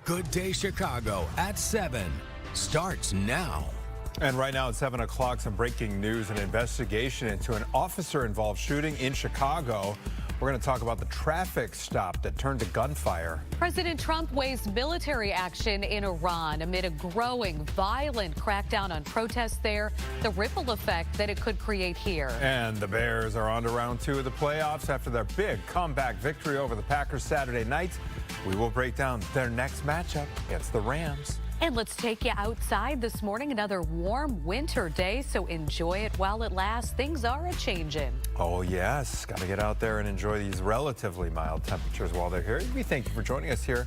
Good Day Chicago at 7 starts now. And right now at 7 o'clock, some breaking news: an investigation into an officer-involved shooting in Chicago. We're going to talk about the traffic stop that turned to gunfire. President Trump weighs military action in Iran amid a growing violent crackdown on protests there, the ripple effect that it could create here. And the Bears are on to round 2 of the playoffs after their big comeback victory over the Packers Saturday night. We will break down their next matchup against the Rams. And let's take you outside this morning. Another warm winter day, so enjoy it while it lasts. Things are a-changing. Oh, yes. Got to get out there and enjoy these relatively mild temperatures while they're here. We thank you for joining us here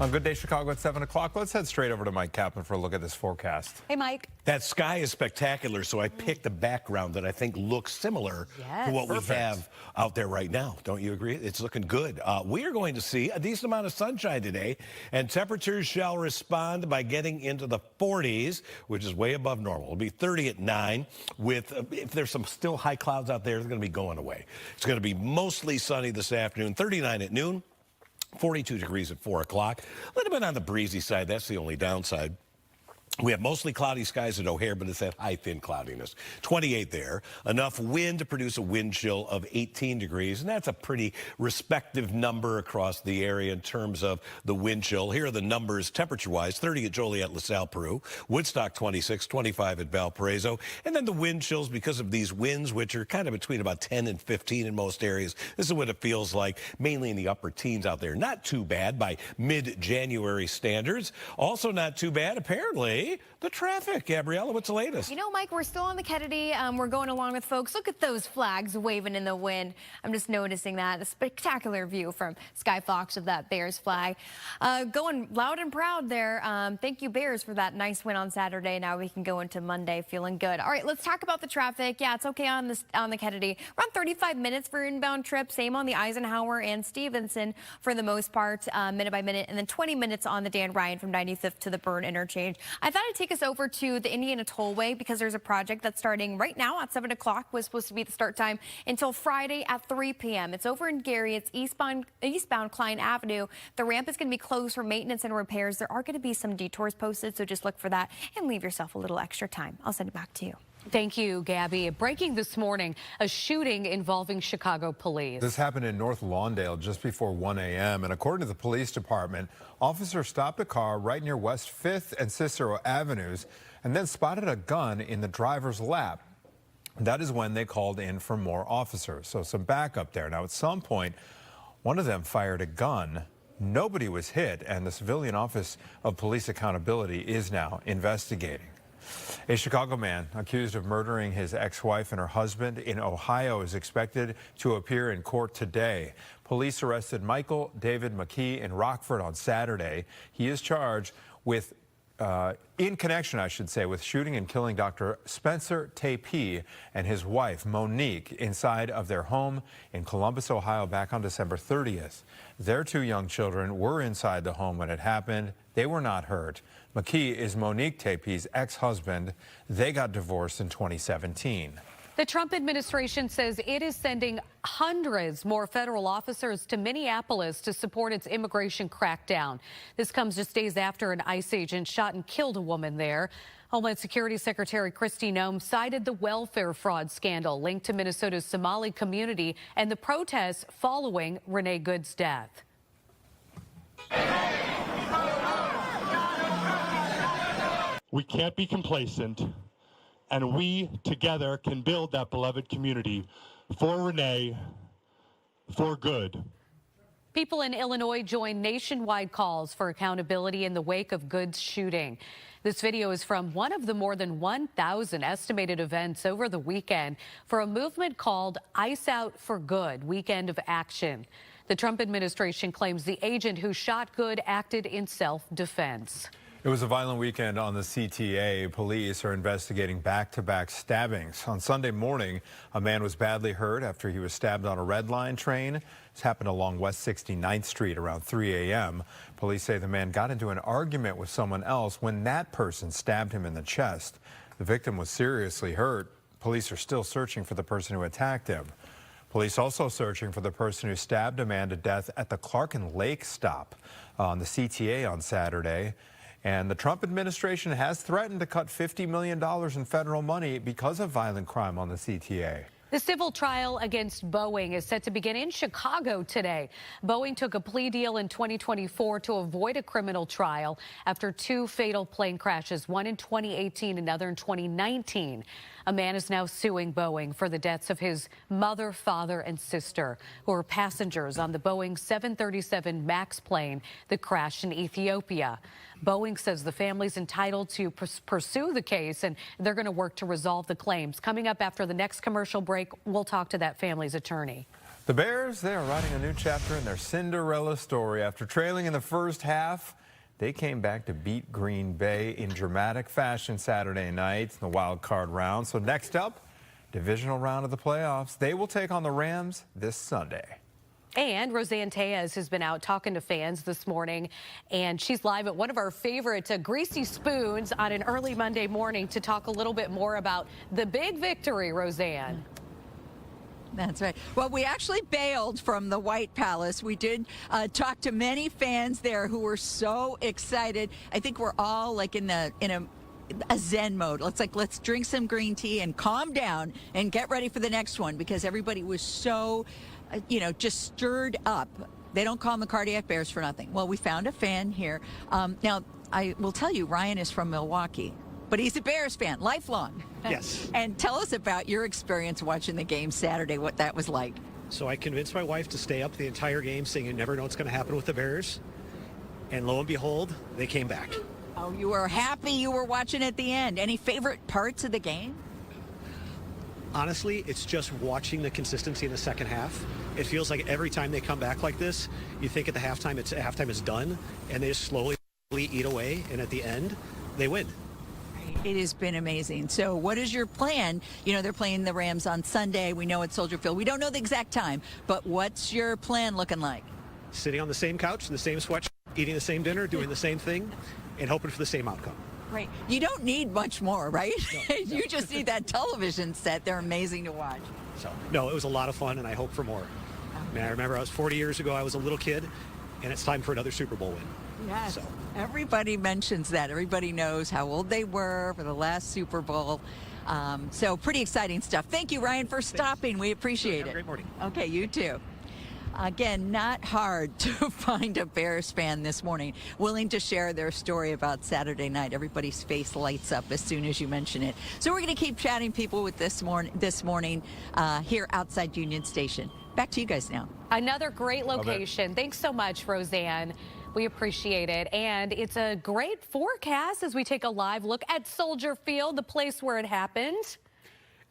on Good Day Chicago at 7 o'clock. Let's head straight over to Mike Kaplan for a look at this forecast. Hey, Mike. That sky is spectacular, so I picked a background that I think looks similar to what we have out there right now. Don't you agree? It's looking good. We are going to see a decent amount of sunshine today, and temperatures shall respond by getting into the 40s, which is way above normal. It'll be 30 at 9 with, if there's some still high clouds out there, it's going to be going away. It's going to be mostly sunny this afternoon, 39 at noon. 42 degrees at 4 o'clock. A little bit on the breezy side. That's the only downside. We have mostly cloudy skies at O'Hare, but it's that high, thin cloudiness. 28 there. Enough wind to produce a wind chill of 18 degrees, and that's a pretty respective number across the area in terms of the wind chill. Here are the numbers temperature-wise. 30 at Joliet, LaSalle, Peru. Woodstock, 26, 25 at Valparaiso. And then the wind chills because of these winds, which are kind of between about 10 and 15 in most areas. This is what it feels like, mainly in the upper teens out there. Not too bad by mid-January standards. Also not too bad, apparently, the traffic. Gabriella, what's the latest? You know, Mike, we're still on the Kennedy. We're going along with folks. Look at those flags waving in the wind. I'm just noticing that. A spectacular view from Sky Fox of that Bears flag. Going loud and proud there. Thank you, Bears, for that nice win on Saturday. Now we can go into Monday feeling good. All right, let's talk about the traffic. Yeah, it's okay on the Kennedy. Around 35 minutes for inbound trips. Same on the Eisenhower and Stevenson for the most part, minute by minute. And then 20 minutes on the Dan Ryan from 95th to the Byrne interchange. I thought I'd take us over to the Indiana Tollway because there's a project that's starting right now at 7 o'clock. Was supposed to be the start time until Friday at 3 p.m. It's over in Gary. It's eastbound Klein Avenue. The ramp is going to be closed for maintenance and repairs. There are going to be some detours posted, so just look for that and leave yourself a little extra time. I'll send it back to you. Thank you, Gabby. Breaking this morning, a shooting involving Chicago police. This happened in North Lawndale just before 1 a.m. And according to the police department, officers stopped a car right near West 5th and Cicero Avenues and then spotted a gun in the driver's lap. That is when they called in for more officers. So some backup there. Now, at some point, one of them fired a gun. Nobody was hit, and the Civilian Office of Police Accountability is now investigating. A Chicago man accused of murdering his ex-wife and her husband in Ohio is expected to appear in court today. Police arrested Michael David McKee in Rockford on Saturday. He is charged with, in connection, I should say, with shooting and killing Dr. Spencer Tapee and his wife, Monique, inside of their home in Columbus, Ohio, back on December 30th. Their 2 young children were inside the home when it happened. They were not hurt. McKee is Monique Tapee's ex-husband. They got divorced in 2017. The Trump administration says it is sending hundreds more federal officers to Minneapolis to support its immigration crackdown. This comes just days after an ICE agent shot and killed a woman there. Homeland Security Secretary Kristi Noem cited the welfare fraud scandal linked to Minnesota's Somali community and the protests following Renee Good's death. We can't be complacent, and we together can build that beloved community for Renee, for good. People in Illinois joined nationwide calls for accountability in the wake of Good's shooting. This video is from one of the more than 1,000 estimated events over the weekend for a movement called Ice Out for Good, Weekend of Action. The Trump administration claims the agent who shot Good acted in self-defense. It was a violent weekend on the CTA. Police are investigating back-to-back stabbings. On Sunday morning, a man was badly hurt after he was stabbed on a Red Line train. This happened along West 69th Street around 3 a.m. Police say the man got into an argument with someone else when that person stabbed him in the chest. The victim was seriously hurt. Police are still searching for the person who attacked him. Police also searching for the person who stabbed a man to death at the Clark and Lake stop on the CTA on Saturday. And the Trump administration has threatened to cut $50 million in federal money because of violent crime on the CTA. The civil trial against Boeing is set to begin in Chicago today. Boeing took a plea deal in 2024 to avoid a criminal trial after 2 fatal plane crashes, one in 2018, another in 2019. A man is now suing Boeing for the deaths of his mother, father, and sister, who were passengers on the Boeing 737 MAX plane that crashed in Ethiopia. Boeing says the family's entitled to pursue the case, and they're going to work to resolve the claims. Coming up after the next commercial break, we'll talk to that family's attorney. The Bears, they are writing a new chapter in their Cinderella story. After trailing in the first half, they came back to beat Green Bay in dramatic fashion Saturday night in the wild card round. So next up, divisional round of the playoffs. They will take on the Rams this Sunday. And Roseanne Tejas has been out talking to fans this morning, and she's live at one of our favorite Greasy Spoons on an early Monday morning to talk a little bit more about the big victory, Roseanne. That's right. Well, we actually bailed from the White Palace. We did talk to many fans there who were so excited. I think we're all like in a Zen mode. Let's drink some green tea and calm down and get ready for the next one, because everybody was so, just stirred up. They don't call them the Cardiac Bears for nothing. Well, we found a fan here. Now, I will tell you, Ryan is from Milwaukee, but he's a Bears fan, lifelong. Yes. And tell us about your experience watching the game Saturday, what that was like. So I convinced my wife to stay up the entire game, saying you never know what's going to happen with the Bears. And lo and behold, they came back. Oh, you were happy you were watching at the end. Any favorite parts of the game? Honestly, it's just watching the consistency in the second half. It feels like every time they come back like this, you think at the halftime is done, and they just slowly eat away, and at the end, they win. It has been amazing. So what is your plan? They're playing the Rams on Sunday. We know it's Soldier Field. We don't know the exact time, but what's your plan looking like? Sitting on the same couch, in the same sweatshirt, eating the same dinner, doing the same thing, and hoping for the same outcome. Right. You don't need much more, right? No. You just need that television set. They're amazing to watch. So, no, it was a lot of fun, and I hope for more. I remember I was 40 years ago, I was a little kid, and it's time for another Super Bowl win. Yes. So. Everybody mentions that. Everybody knows how old they were for the last Super Bowl. So pretty exciting stuff. Thank you, Ryan, for stopping. We appreciate it. Have a great morning. Okay, you too. Again, not hard to find a Bears fan this morning willing to share their story about Saturday night. Everybody's face lights up as soon as you mention it. So we're going to keep chatting people with this morning here outside Union Station. Back to you guys now. Another great location. Thanks so much, Roseanne. We appreciate it. And it's a great forecast as we take a live look at Soldier Field, the place where it happened.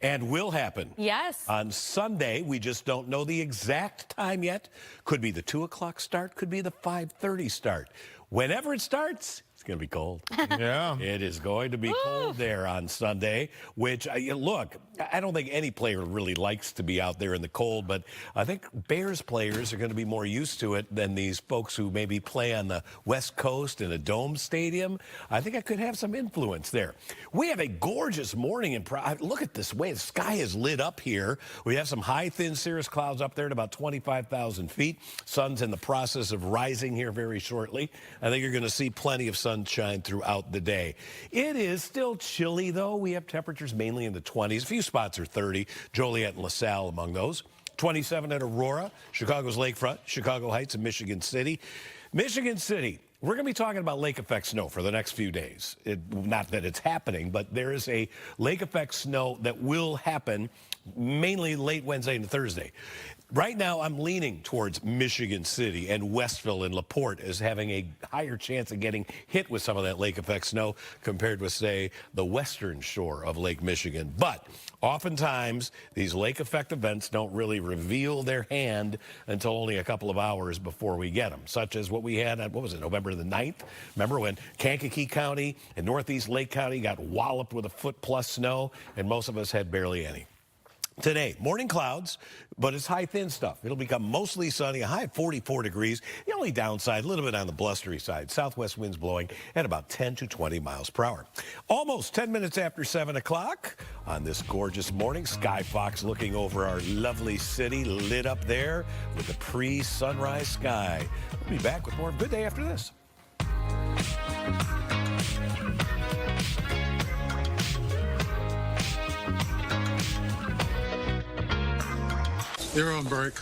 And will happen. Yes. On Sunday, we just don't know the exact time yet. Could be the 2 o'clock start, could be the 5:30 start. Whenever it starts, it's going to be cold. Yeah. It is going to be cold there on Sunday, which, look, I don't think any player really likes to be out there in the cold, but I think Bears players are going to be more used to it than these folks who maybe play on the West Coast in a dome stadium. I think I could have some influence there. We have a gorgeous morning, and look at this way the sky is lit up here. We have some high, thin cirrus clouds up there at about 25,000 feet. Sun's in the process of rising here very shortly. I think you're going to see plenty of sunshine throughout the day. It is still chilly, though. We have temperatures mainly in the 20s. A few spots are 30. Joliet and LaSalle among those. 27 at Aurora, Chicago's Lakefront, Chicago Heights, and Michigan City. Michigan City, we're going to be talking about lake effect snow for the next few days. Not that it's happening, but there is a lake effect snow that will happen mainly late Wednesday and Thursday. Right now, I'm leaning towards Michigan City and Westville and LaPorte as having a higher chance of getting hit with some of that lake effect snow compared with, say, the western shore of Lake Michigan. But oftentimes, these lake effect events don't really reveal their hand until only a couple of hours before we get them, such as what we had on, November the 9th? Remember when Kankakee County and Northeast Lake County got walloped with a foot plus snow, and most of us had barely any. Today, morning clouds, but it's high thin stuff. It'll become mostly sunny, a high of 44 degrees. The only downside, a little bit on the blustery side. Southwest winds blowing at about 10 to 20 miles per hour. Almost 10 minutes after 7 o'clock on this gorgeous morning. Sky Fox looking over our lovely city, lit up there with the pre-sunrise sky. We'll be back with more Good Day after this. You're on break.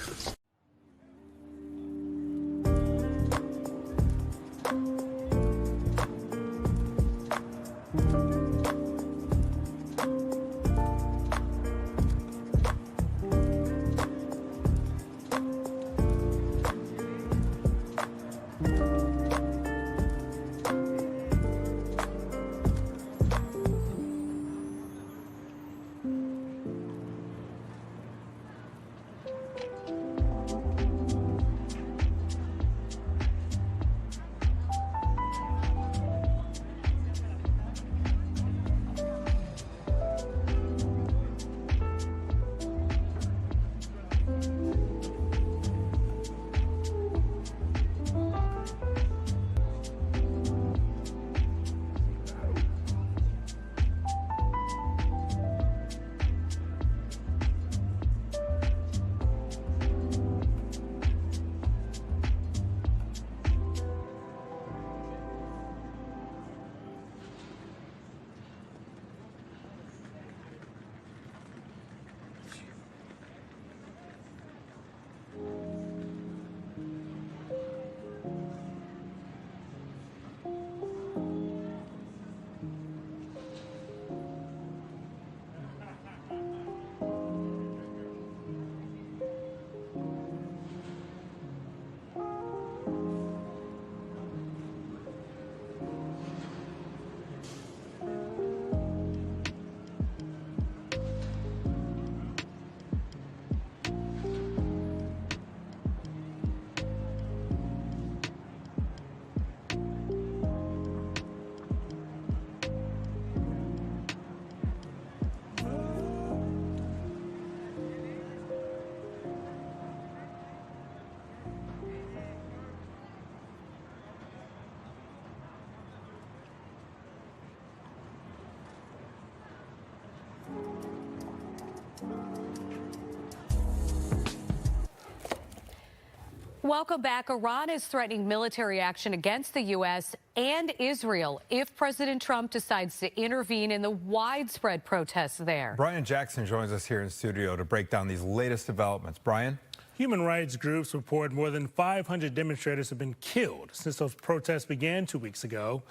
Welcome back. Iran is threatening military action against the U.S. and Israel if President Trump decides to intervene in the widespread protests there. Brian Jackson joins us here in studio to break down these latest developments. Brian? Human rights groups report more than 500 demonstrators have been killed since those protests began 2 weeks ago.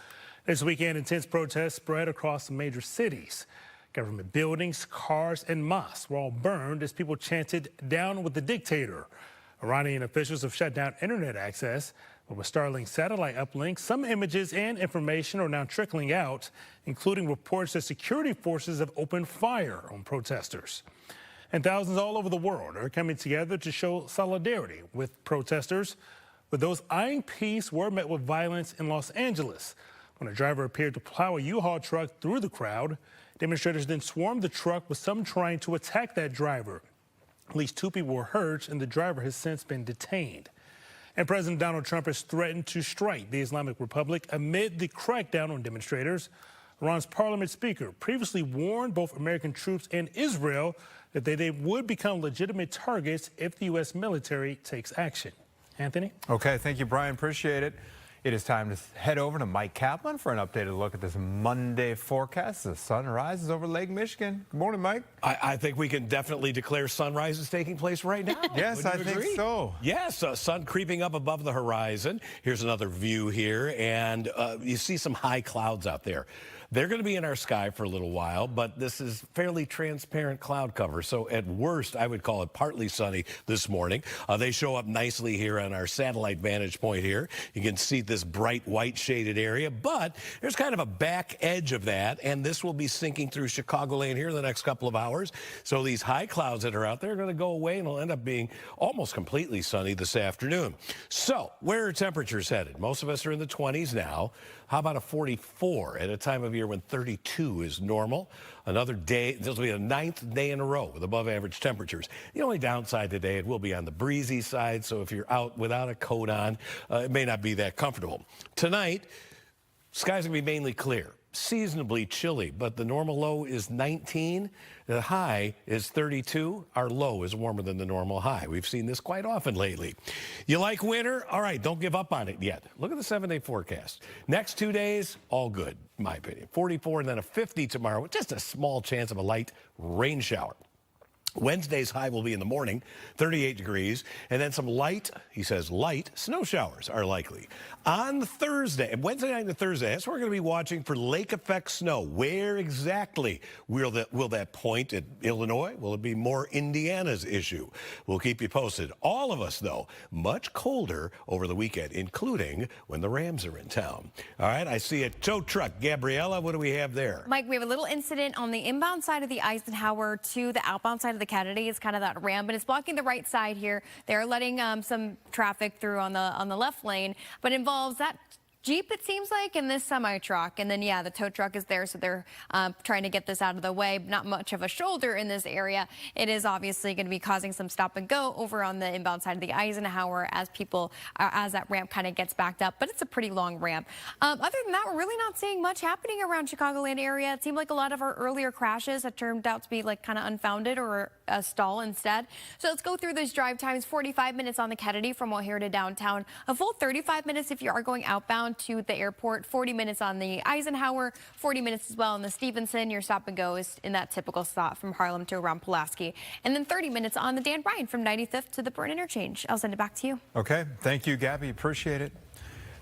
This weekend, intense protests spread across the major cities. Government buildings, cars, and mosques were all burned as people chanted, "Down with the dictator." Iranian officials have shut down internet access, but with Starlink satellite uplinks, some images and information are now trickling out, including reports that security forces have opened fire on protesters. And thousands all over the world are coming together to show solidarity with protesters. But those eyeing peace were met with violence in Los Angeles when a driver appeared to plow a U-Haul truck through the crowd. Demonstrators then swarmed the truck, with some trying to attack that driver. At least 2 people were hurt, and the driver has since been detained. And President Donald Trump has threatened to strike the Islamic Republic amid the crackdown on demonstrators. Iran's parliament speaker previously warned both American troops and Israel that they would become legitimate targets if the U.S. military takes action. Anthony? Okay, thank you, Brian. Appreciate it. It is time to head over to Mike Kaplan for an updated look at this Monday forecast. The sun rises over Lake Michigan. Good morning, Mike. I think we can definitely declare sunrise is taking place right now. Yes, I think so. Yes, sun creeping up above the horizon. Here's another view here, and you see some high clouds out there. They're going to be in our sky for a little while, but this is fairly transparent cloud cover. So at worst, I would call it partly sunny this morning. They show up nicely here on our satellite vantage point here. You can see this bright white shaded area, but there's kind of a back edge of that, and this will be sinking through Chicagoland here in the next couple of hours. So these high clouds that are out there are going to go away, and it'll end up being almost completely sunny this afternoon. So where are temperatures headed? Most of us are in the 20s now. How about a 44 at a time of year when 32 is normal? Another day, this will be the 9th day in a row with above average temperatures. The only downside today, it will be on the breezy side, so if you're out without a coat on, it may not be that comfortable. Tonight, skies will be mainly clear, seasonably chilly, but the normal low is 19. The high is 32. Our low is warmer than the normal high. We've seen this quite often lately. You like winter? All right, don't give up on it yet. Look at the 7-day forecast. Next 2 days, all good, in my opinion. 44 and then a 50 tomorrow with just a small chance of a light rain shower. Wednesday's high will be in the morning, 38 degrees, and then some light, he says light, snow showers are likely. On Thursday, Wednesday night and Thursday, that's where we're going to be watching for lake effect snow. Where exactly will that point at Illinois? Will it be more Indiana's issue? We'll keep you posted. All of us, though, much colder over the weekend, including when the Rams are in town. All right, I see a tow truck. Gabriella, what do we have there? Mike, we have a little incident on the inbound side of the Eisenhower to the outbound side of the Kennedy. It's kind of that ramp, and it's blocking the right side here. They're letting some traffic through on the left lane, but involves that Jeep, it seems like, and this semi-truck. And then, yeah, the tow truck is there, so they're trying to get this out of the way. Not much of a shoulder in this area. It is obviously going to be causing some stop and go over on the inbound side of the Eisenhower as that ramp kind of gets backed up. But it's a pretty long ramp. Other than that, we're really not seeing much happening around Chicagoland area. It seemed like a lot of our earlier crashes have turned out to be like kind of unfounded or a stall instead. So let's go through those drive times. 45 minutes on the Kennedy from O'Hare to downtown. A full 35 minutes if you are going outbound to the airport. 40 minutes on the Eisenhower, 40 minutes as well on the Stevenson. Your stop and go is in that typical stop from Harlem to around Pulaski. And then 30 minutes on the Dan Bryan from 95th to the Burn Interchange. I'll send it back to you. Okay. Thank you, Gabby. Appreciate it.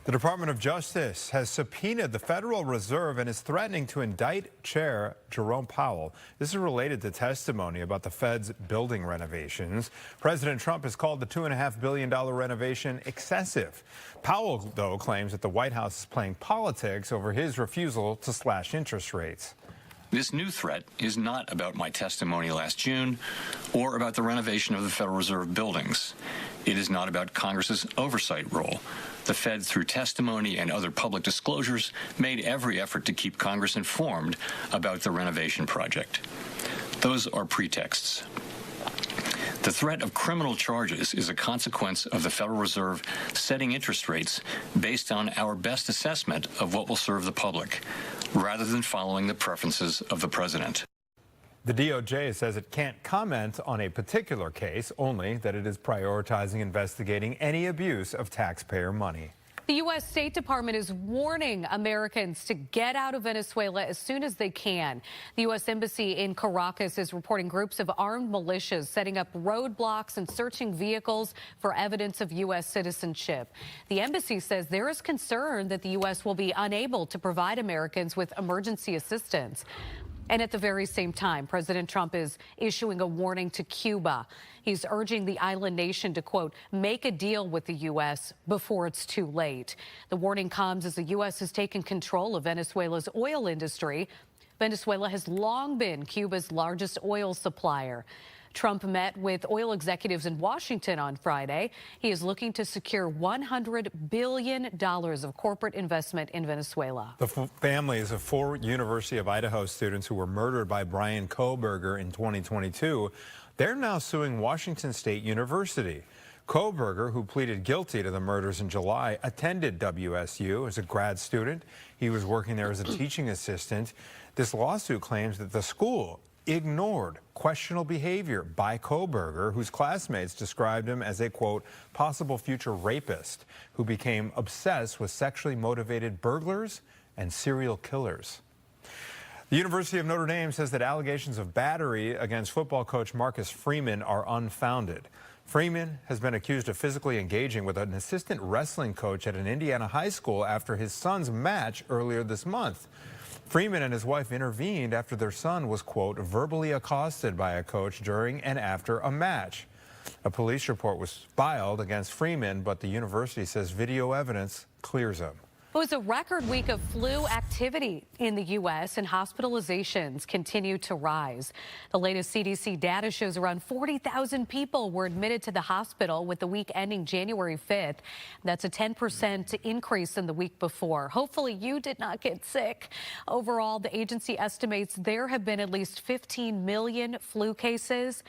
The Department of Justice has subpoenaed the Federal Reserve and is threatening to indict Chair Jerome Powell. This is related to testimony about the Fed's building renovations. President Trump has called the $2.5 billion renovation excessive. Powell, though, claims that the White House is playing politics over his refusal to slash interest rates. This new threat is not about my testimony last June or about the renovation of the Federal Reserve buildings. It is not about Congress's oversight role. The Fed, through testimony and other public disclosures, made every effort to keep Congress informed about the renovation project. Those are pretexts. The threat of criminal charges is a consequence of the Federal Reserve setting interest rates based on our best assessment of what will serve the public, rather than following the preferences of the president. The DOJ says it can't comment on a particular case, only that it is prioritizing investigating any abuse of taxpayer money. The U.S. State Department is warning Americans to get out of Venezuela as soon as they can. The U.S. Embassy in Caracas is reporting groups of armed militias setting up roadblocks and searching vehicles for evidence of U.S. citizenship. The embassy says there is concern that the U.S. will be unable to provide Americans with emergency assistance. And at the very same time, President Trump is issuing a warning to Cuba. He's urging the island nation to, quote, make a deal with the U.S. before it's too late. The warning comes as the U.S. has taken control of Venezuela's oil industry. Venezuela has long been Cuba's largest oil supplier. Trump met with oil executives in Washington on Friday. He is looking to secure $100 billion of corporate investment in Venezuela. The families of 4 University of Idaho students who were murdered by Brian Kohberger in 2022, they're now suing Washington State University. Kohberger, who pleaded guilty to the murders in July, attended WSU as a grad student. He was working there as a teaching assistant. This lawsuit claims that the school ignored questionable behavior by Kohberger, whose classmates described him as a, quote, possible future rapist who became obsessed with sexually motivated burglars and serial killers. The University of Notre Dame says that allegations of battery against football coach Marcus Freeman are unfounded. Freeman has been accused of physically engaging with an assistant wrestling coach at an Indiana high school after his son's match earlier this month. Freeman and his wife intervened after their son was, quote, verbally accosted by a coach during and after a match. A police report was filed against Freeman, but the university says video evidence clears him. It was a record week of flu activity in the U.S. and hospitalizations continue to rise. The latest CDC data shows around 40,000 people were admitted to the hospital with the week ending January 5th. That's a 10% increase in the week before. Hopefully you did not get sick. Overall, the agency estimates there have been at least 15 million flu cases,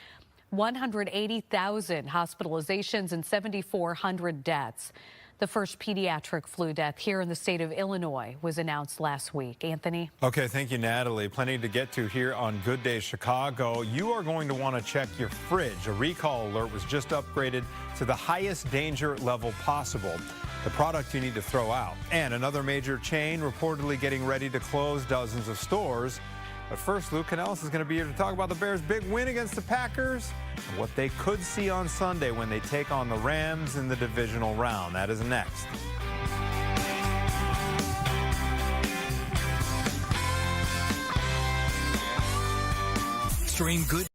180,000 hospitalizations, and 7,400 deaths. The first pediatric flu death here in the state of Illinois was announced last week. Anthony? Okay, thank you, Natalie. Plenty to get to here on Good Day Chicago. You are going to want to check your fridge. A recall alert was just upgraded to the highest danger level possible. The product you need to throw out. And another major chain reportedly getting ready to close dozens of stores. But first, Lou Canellis is going to be here to talk about the Bears' big win against the Packers and what they could see on Sunday when they take on the Rams in the divisional round. That is next. Stream Good.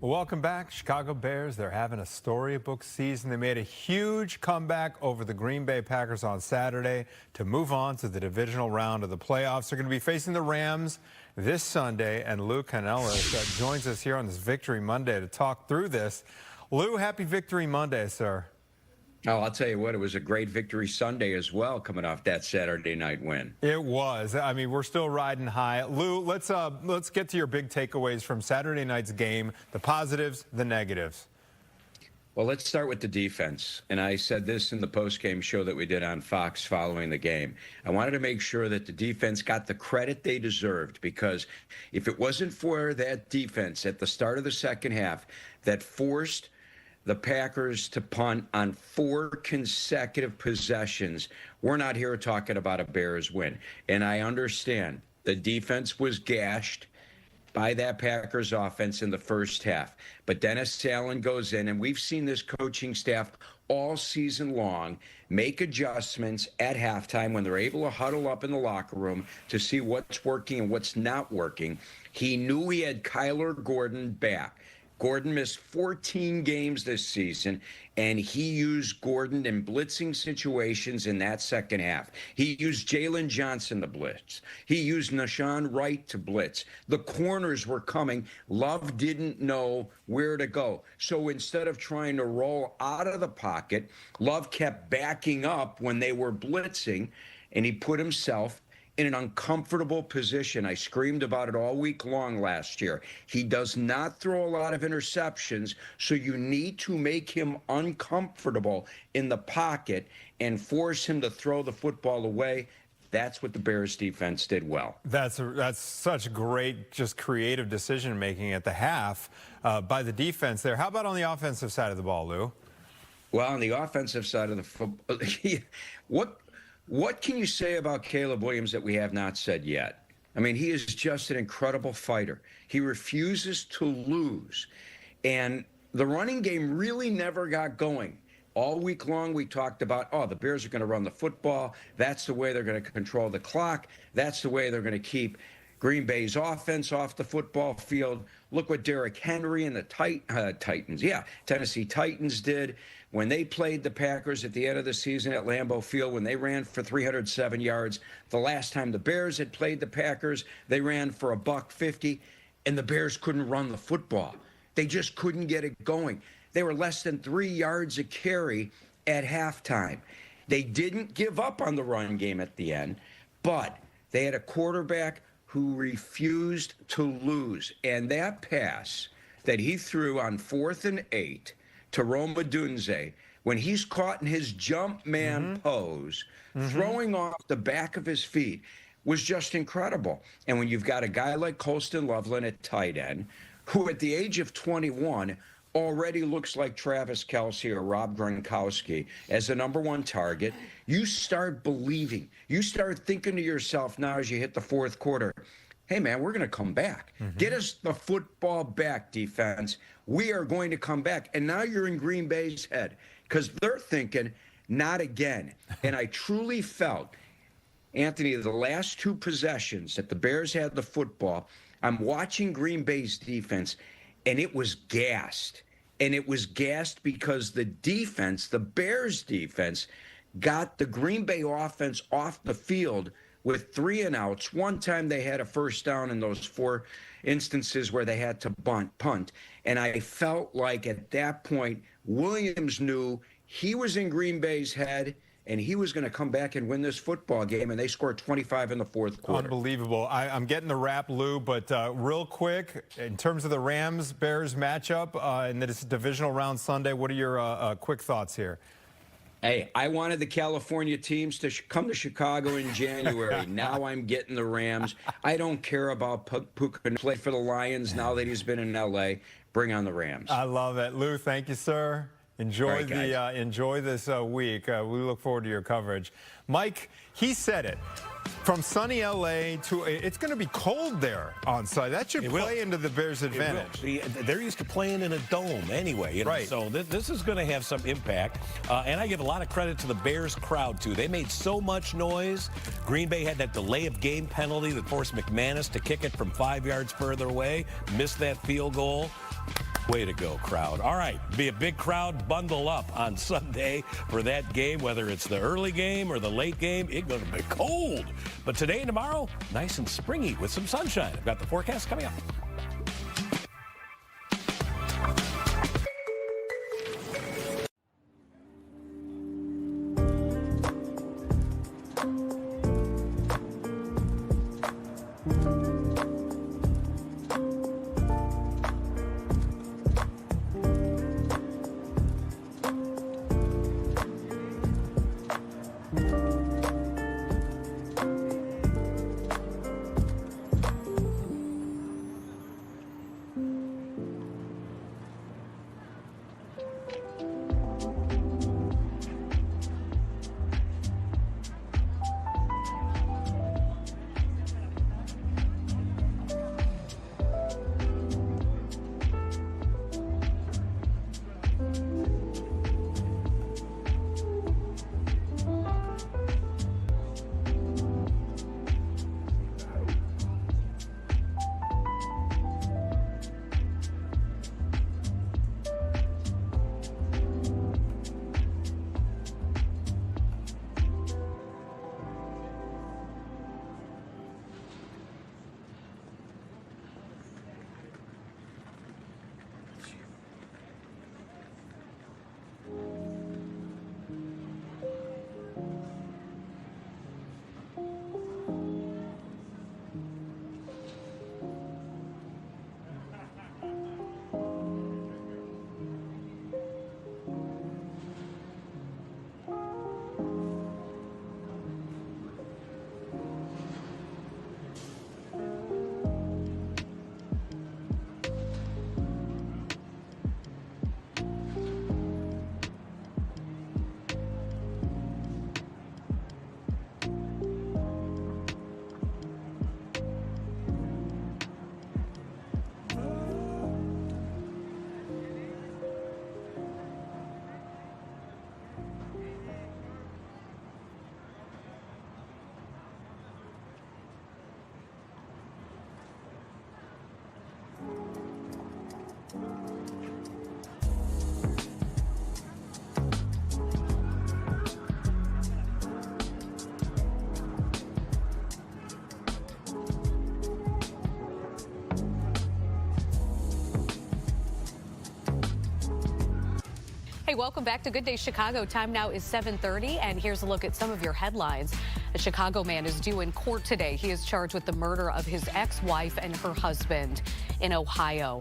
Welcome back. Chicago Bears, they're having a storybook season. They made a huge comeback over the Green Bay Packers on Saturday to move on to the divisional round of the playoffs. They're going to be facing the Rams this Sunday, and Lou Canellis joins us here on this Victory Monday to talk through this. Lou, happy Victory Monday, sir. Oh, I'll tell you what, it was a great Victory Sunday as well, coming off that Saturday night win. It was. I mean, we're still riding high. Lou, let's get to your big takeaways from Saturday night's game, the positives, the negatives. Well, let's start with the defense. And I said this in the post-game show that we did on Fox following the game. I wanted to make sure that the defense got the credit they deserved, because if it wasn't for that defense at the start of the second half that forced the Packers to punt on 4 consecutive possessions, we're not here talking about a Bears win. And I understand the defense was gashed by that Packers offense in the first half. But Dennis Allen goes in, and we've seen this coaching staff all season long make adjustments at halftime when they're able to huddle up in the locker room to see what's working and what's not working. He knew he had Kyler Gordon back. Gordon missed 14 games this season, and he used Gordon in blitzing situations in that second half. He used Jalen Johnson to blitz. He used Nashawn Wright to blitz. The corners were coming. Love didn't know where to go. So instead of trying to roll out of the pocket, Love kept backing up when they were blitzing, and he put himself in an uncomfortable position. I screamed about it all week long last year. He does not throw a lot of interceptions, so you need to make him uncomfortable in the pocket and force him to throw the football away. That's what the Bears defense did well. That's such great, just creative decision making at the half by the defense there. How about on the offensive side of the ball, Lou? Well, on the offensive side of the football, what can you say about Caleb Williams that we have not said yet? I mean, he is just an incredible fighter. He refuses to lose. And the running game really never got going. All week long, we talked about, oh, the Bears are going to run the football. That's the way they're going to control the clock. That's the way they're going to keep Green Bay's offense off the football field. Look what Derrick Henry and the Tennessee Titans did when they played the Packers at the end of the season at Lambeau Field, when they ran for 307 yards. The last time the Bears had played the Packers, they ran for $150, and the Bears couldn't run the football. They just couldn't get it going. They were less than 3 yards a carry at halftime. They didn't give up on the run game at the end, but they had a quarterback who refused to lose. And that pass that he threw on 4th and 8 to Rome Odunze, when he's caught in his jump man pose, throwing off the back of his feet, was just incredible. And when you've got a guy like Colston Loveland at tight end, who at the age of 21 already looks like Travis Kelce or Rob Gronkowski as the #1 target, you start believing. You start thinking to yourself now as you hit the fourth quarter, hey, man, we're going to come back. Get us the football back, defense. We are going to come back. And now you're in Green Bay's head because they're thinking, not again. And I truly felt, Anthony, the last 2 possessions that the Bears had the football, I'm watching Green Bay's defense, and it was gassed. And it was gassed because the defense, the Bears defense, got the Green Bay offense off the field with 3 and outs. One time they had a first down in those 4 instances where they had to punt. And I felt like at that point, Williams knew he was in Green Bay's head and he was going to come back and win this football game, and they scored 25 in the fourth quarter. Unbelievable. I'm getting the wrap, Lou, but real quick, in terms of the Rams-Bears matchup in this divisional round Sunday, what are your quick thoughts here? Hey, I wanted the California teams to come to Chicago in January. Now I'm getting the Rams. I don't care about Puka play for the Lions now that he's been in L.A. Bring on the Rams. I love it. Lou, thank you, sir. Enjoy enjoy this week. We look forward to your coverage. Mike, he said it. From sunny L.A. to it's going to be cold there on site. That should play into the Bears' advantage. They're used to playing in a dome anyway, you know? Right. So this is going to have some impact. And I give a lot of credit to the Bears crowd, too. They made so much noise. Green Bay had that delay of game penalty that forced McManus to kick it from 5 yards further away, missed that field goal. Way to go, crowd. All right, be a big crowd. Bundle up on Sunday for that game, whether it's the early game or the late game. It's going to be cold. But today and tomorrow, nice and springy with some sunshine. I've got the forecast coming up. Hey, welcome back to Good Day Chicago. Time now is 7:30, and here's a look at some of your headlines. A Chicago man is due in court today. He is charged with the murder of his ex-wife and her husband in Ohio.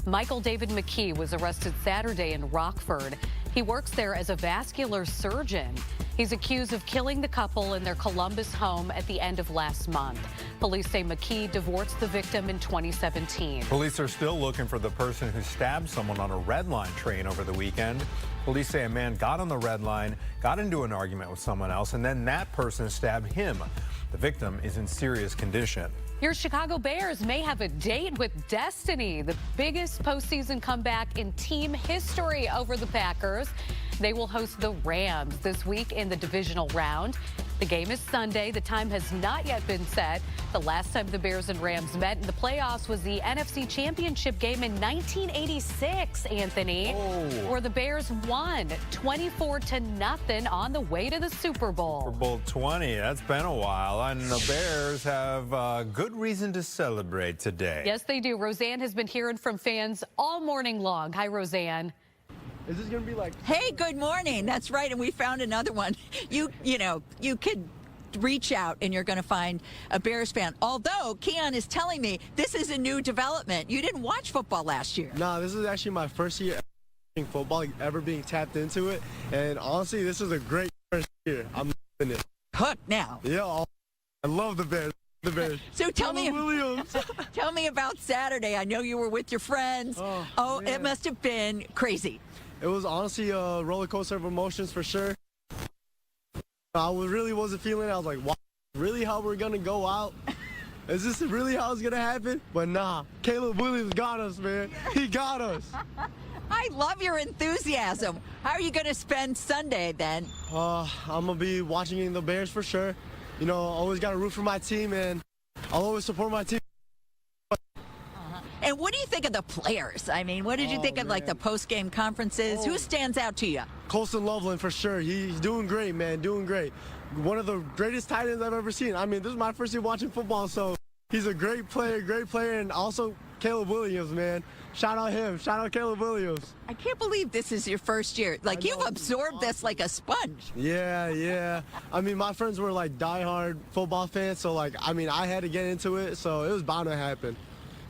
Michael David McKee was arrested Saturday in Rockford. He works there as a vascular surgeon. He's accused of killing the couple in their Columbus home at the end of last month. Police say McKee divorced the victim in 2017. Police are still looking for the person who stabbed someone on a Red Line train over the weekend. Police say a man got on the Red Line, got into an argument with someone else, and then that person stabbed him. The victim is in serious condition. Your Chicago Bears may have a date with destiny. The biggest postseason comeback in team history over the Packers. They will host the Rams this week in the divisional round. The game is Sunday. The time has not yet been set. The last time the Bears and Rams met in the playoffs was the NFC Championship game in 1986, Anthony, where the Bears won 24-0 on the way to the Super Bowl. Super Bowl 20, that's been a while, and the Bears have good reason to celebrate today. Yes, they do. Roseanne has been hearing from fans all morning long. Hi, Roseanne. Is this gonna be like? Hey, good morning. That's right, and we found another one. You could reach out and you're going to find a Bears fan. Although Keon is telling me this is a new development. You didn't watch football last year. No, this is actually my first year in football, ever being tapped into it, and honestly, this is a great first year. I'm loving it. Hooked now. Yeah, I love the Bears. The Bears. So tell me, Williams. tell me about Saturday. I know you were with your friends. Oh, it must have been crazy. It was honestly a roller coaster of emotions for sure. I really wasn't feeling it. I was like, wow, really how we're going to go out? Is this really how it's going to happen? But nah, Caleb Williams got us, man. He got us. I love your enthusiasm. How are you going to spend Sunday then? I'm going to be watching the Bears for sure. You know, always got to root for my team, and I'll always support my team. And what do you think of the players? I mean, what did you think of like the post-game conferences? Who stands out to you? Colston Loveland for sure. He's doing great, man, doing great. One of the greatest tight ends I've ever seen. I mean, this is my first year watching football, so he's a great player, and also Caleb Williams, man. Shout out him. Shout out Caleb Williams. I can't believe this is your first year. Like, you've absorbed this like a sponge. Yeah. I mean, my friends were like diehard football fans, so like, I mean, I had to get into it, so it was bound to happen.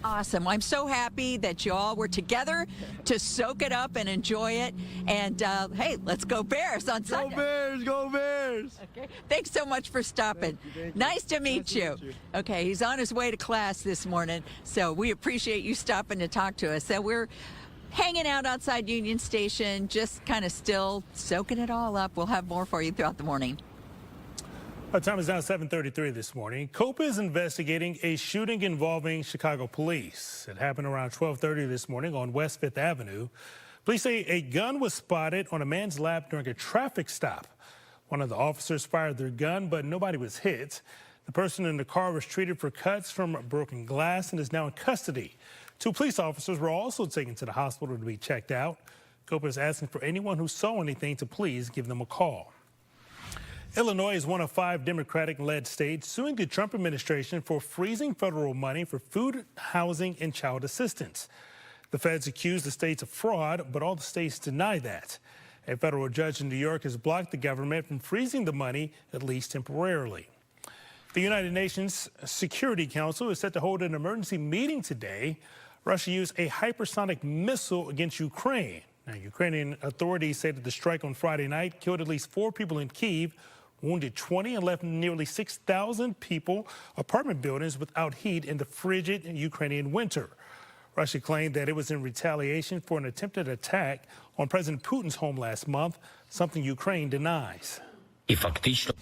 Awesome. I'm so happy that you all were together to soak it up and enjoy it. And, hey, let's go Bears on Sunday. Go Bears! Go Bears! Okay. Thanks so much for stopping. Thank you. Nice to meet you. Okay, he's on his way to class this morning, so we appreciate you stopping to talk to us. So we're hanging out outside Union Station, just kind of still soaking it all up. We'll have more for you throughout the morning. Our time is now 7:33 this morning. COPA is investigating a shooting involving Chicago police. It happened around 12:30 this morning on West 5th Avenue. Police say a gun was spotted on a man's lap during a traffic stop. One of the officers fired their gun, but nobody was hit. The person in the car was treated for cuts from broken glass and is now in custody. 2 police officers were also taken to the hospital to be checked out. COPA is asking for anyone who saw anything to please give them a call. Illinois is one of 5 Democratic-led states suing the Trump administration for freezing federal money for food, housing, and child assistance. The feds accuse the states of fraud, but all the states deny that. A federal judge in New York has blocked the government from freezing the money, at least temporarily. The United Nations Security Council is set to hold an emergency meeting today. Russia used a hypersonic missile against Ukraine. Now, Ukrainian authorities say that the strike on Friday night killed at least 4 people in Kyiv, wounded 20, and left nearly 6,000 people, apartment buildings without heat in the frigid Ukrainian winter. Russia claimed that it was in retaliation for an attempted attack on President Putin's home last month, something Ukraine denies.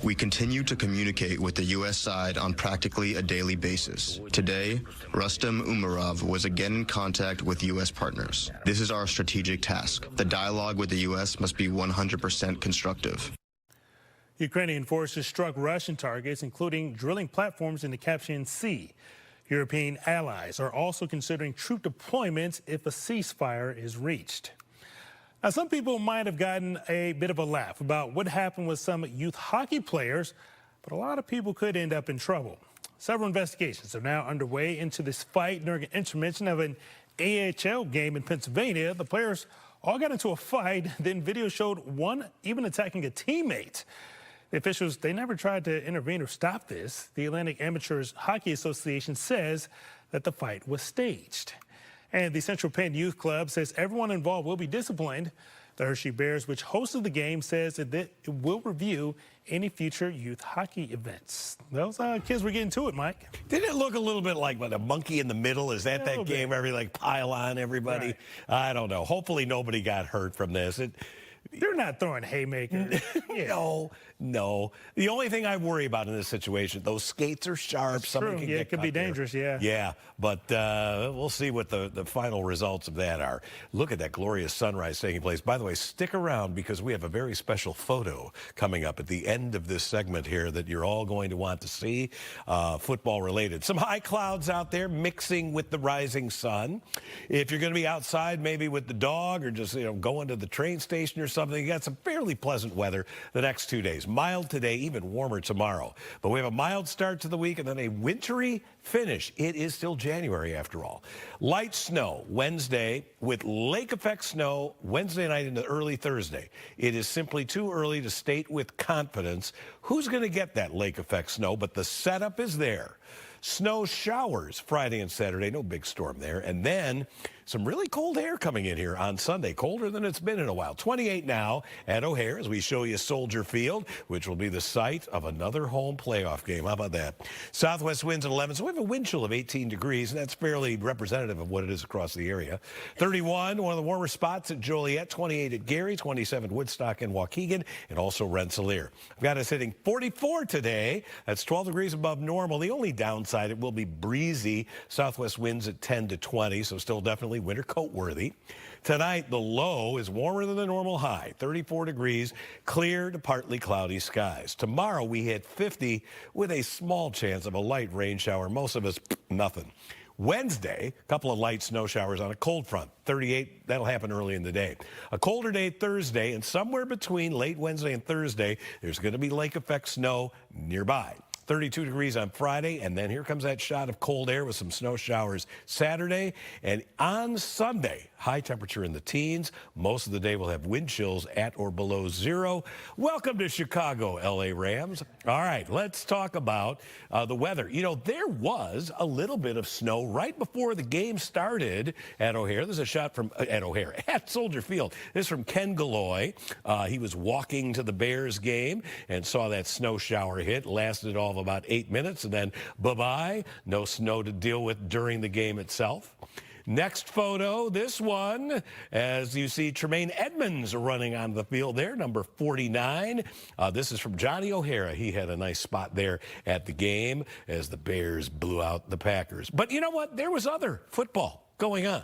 We continue to communicate with the U.S. side on practically a daily basis. Today, Rustem Umerov was again in contact with U.S. partners. This is our strategic task. The dialogue with the U.S. must be 100% constructive. Ukrainian forces struck Russian targets, including drilling platforms in the Caspian Sea. European allies are also considering troop deployments if a ceasefire is reached. Now, some people might have gotten a bit of a laugh about what happened with some youth hockey players, but a lot of people could end up in trouble. Several investigations are now underway into this fight during an intermission of an AHL game in Pennsylvania. The players all got into a fight, then video showed one even attacking a teammate. The officials, they never tried to intervene or stop this. The Atlantic Amateurs Hockey Association says that the fight was staged. And the Central Penn Youth Club says everyone involved will be disciplined. The Hershey Bears, which hosted the game, says that it will review any future youth hockey events. Those kids were getting to it, Mike. Didn't it look a little bit like a monkey in the middle? Is that game where every pile on everybody? Right. I don't know. Hopefully nobody got hurt from this. They're not throwing haymakers. No. The only thing I worry about in this situation, those skates are sharp. That's Somebody true. can Yeah, get it could cut be there. dangerous, yeah. Yeah, but we'll see what the final results of that are. Look at that glorious sunrise taking place. By the way, stick around because we have a very special photo coming up at the end of this segment here that you're all going to want to see, football related. Some high clouds out there mixing with the rising sun. If you're going to be outside maybe with the dog or just going to the train station or something, you got some fairly pleasant weather the next 2 days. Mild today, even warmer tomorrow. But we have a mild start to the week and then a wintry finish. It is still January after all. Light snow Wednesday with lake effect snow Wednesday night into early Thursday. It is simply too early to state with confidence who's going to get that lake effect snow, but the setup is there. Snow showers Friday and Saturday, no big storm there. And then some really cold air coming in here on Sunday, colder than it's been in a while. 28 now at O'Hare as we show you Soldier Field, which will be the site of another home playoff game. How about that? Southwest winds at 11, so we have a wind chill of 18 degrees, and that's fairly representative of what it is across the area. 31, one of the warmer spots at Joliet, 28 at Gary, 27 Woodstock and Waukegan, and also Rensselaer. I've got us hitting 44 today. That's 12 degrees above normal. The only downside, it will be breezy. Southwest winds at 10 to 20, so still definitely winter coat worthy. Tonight, the low is warmer than the normal high, 34 degrees, clear to partly cloudy skies. Tomorrow, we hit 50 with a small chance of a light rain shower. Most of us, nothing. Wednesday, a couple of light snow showers on a cold front, 38. That'll happen early in the day. A colder day Thursday, and somewhere between late Wednesday and Thursday, there's going to be lake effect snow nearby. 32 degrees on Friday, and then here comes that shot of cold air with some snow showers Saturday. And on Sunday, high temperature in the teens. Most of the day will have wind chills at or below zero. Welcome to Chicago, LA Rams. All right, let's talk about the weather. There was a little bit of snow right before the game started at O'Hare. There's a shot from at Soldier Field. This is from Ken Galloy. He was walking to the Bears game and saw that snow shower hit. Lasted all of about 8 minutes, and then bye-bye. No snow to deal with during the game itself. Next photo, this one, as you see Tremaine Edmonds running onto the field there, number 49. This is from Johnny O'Hara. He had a nice spot there at the game as the Bears blew out the Packers. But you know what? There was other football going on.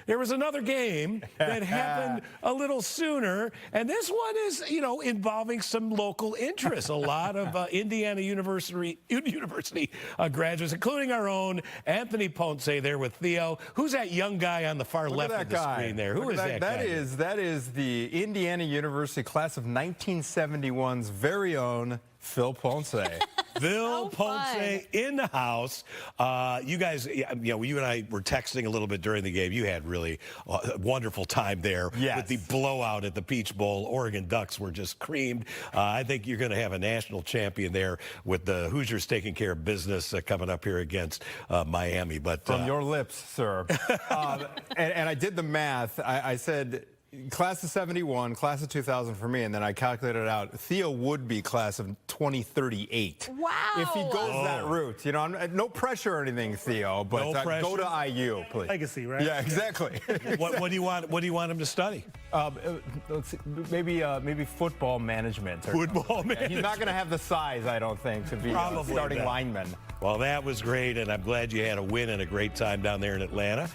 There was another game that happened a little sooner, and this one is, involving some local interests. A lot of Indiana University graduates, including our own Anthony Ponce there with Theo. Who's that young guy on the far left of the screen there? Who is that guy? That is the Indiana University class of 1971's very own Phil Ponce. Phil Ponce in the house. You guys, you and I were texting a little bit during the game. You had really a wonderful time there with the blowout at the Peach Bowl. Oregon Ducks were just creamed. I think you're going to have a national champion there with the Hoosiers taking care of business coming up here against Miami. But from your lips, sir. and I did the math. I said class of 71, class of 2000 for me, and then I calculated it out. Theo would be class of 2038. Wow. If he goes that route. No pressure or anything, Theo, but no go to IU, please. Legacy, right? Yeah, exactly. What do you want him to study? Let's see, maybe football management. Football management. He's not going to have the size, I don't think, to be a starting lineman. Well, that was great, and I'm glad you had a win and a great time down there in Atlanta.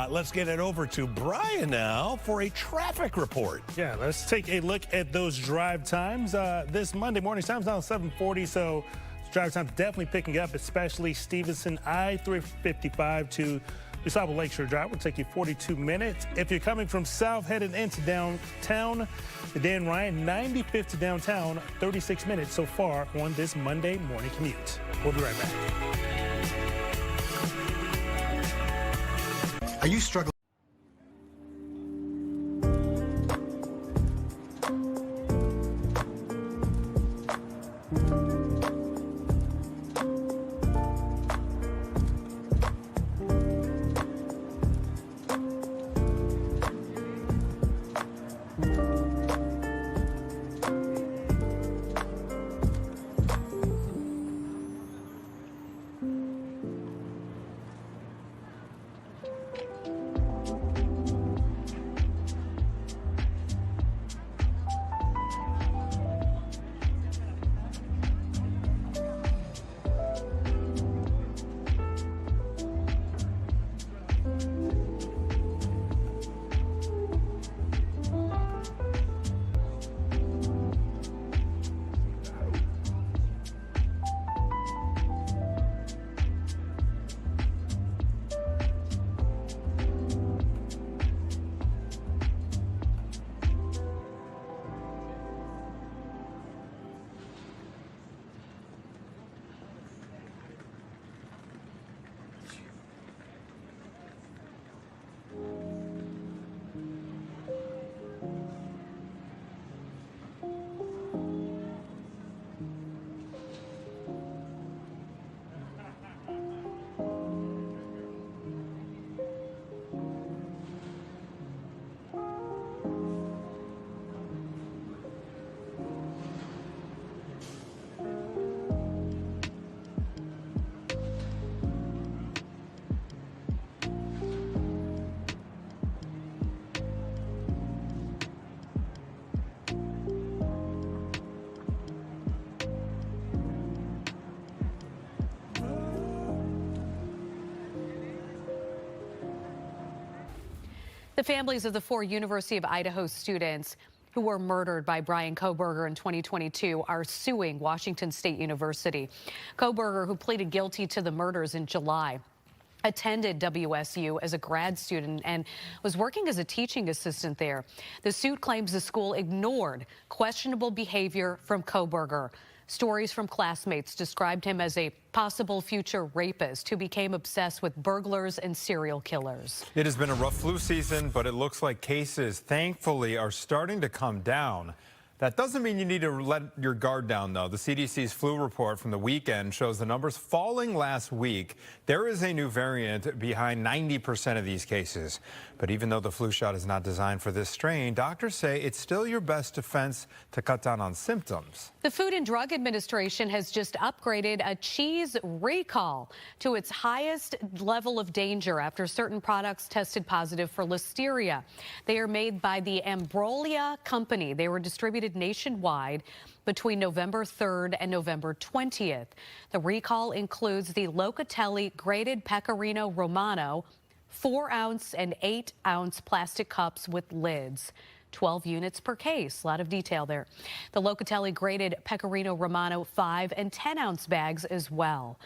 Let's get it over to Brian now for a traffic report. Yeah, let's take a look at those drive times. This Monday morning, time's now 7:40, so Drive time's definitely picking up, especially Stevenson I-355 to Usaba Lakeshore Drive will take you 42 minutes. If you're coming from south headed into downtown, the Dan Ryan 95th to downtown, 36 minutes so far on this Monday morning commute. We'll be right back. Are you struggling? The families of the 4 University of Idaho students who were murdered by Brian Kohberger in 2022 are suing Washington State University. Kohberger, who pleaded guilty to the murders in July, attended WSU as a grad student and was working as a teaching assistant there. The suit claims the school ignored questionable behavior from Kohberger. Stories from classmates described him as a possible future rapist who became obsessed with burglars and serial killers. It has been a rough flu season, but it looks like cases, thankfully, are starting to come down. That doesn't mean you need to let your guard down, though. The CDC's flu report from the weekend shows the numbers falling last week. There is a new variant behind 90% of these cases. But even though the flu shot is not designed for this strain, doctors say it's still your best defense to cut down on symptoms. The Food and Drug Administration has just upgraded a cheese recall to its highest level of danger after certain products tested positive for listeria. They are made by the Ambrolia Company. They were distributed nationwide between November 3rd and November 20th. The recall includes the Locatelli grated Pecorino Romano, 4-ounce and 8-ounce plastic cups with lids. 12 units per case. A lot of detail there. The Locatelli grated Pecorino Romano 5 and 10-ounce bags as well.